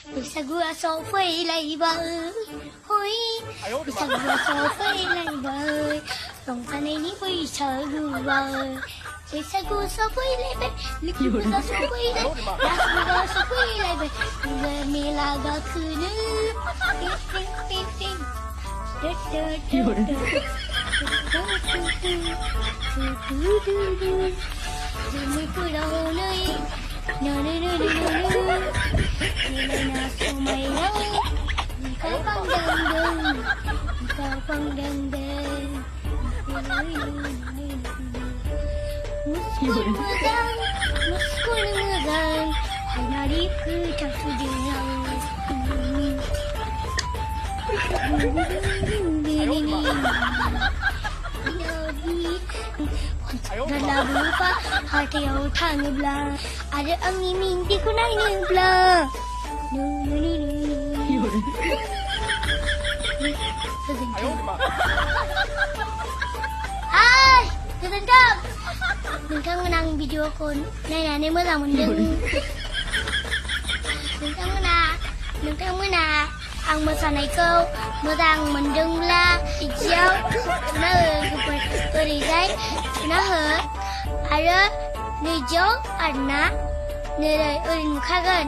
बैसागुआ सफैलायबाय हय बैसागुआ सफैलायबाय रंजानायनि बैसागुआव बैसागु सफैलायबाय लोखि फुजा सफैलायबाय रास फुजा सफैलायबाय मेला गाखोनो टिं टिं जोमैफोराव नै Nana समायना बिखाव फांदों मुस्कुल मोजां हायनारि खोथा सुजुनाय लाबोफा हाथायाव थाङोब्ला आरो आंनि मिन्थिखौ नायनोब्ला हाय गोजोन्थों नोंथांमोना आं भिडिअखौ नायनानै मोजां मोनदों नोंथांमोना आं मोसानायखौ मोजां मोनदोंब्ला बिदियाव थुना हो ओरैजाय थुना हो आरो नैजियाव आरोना ओरै नुखागोन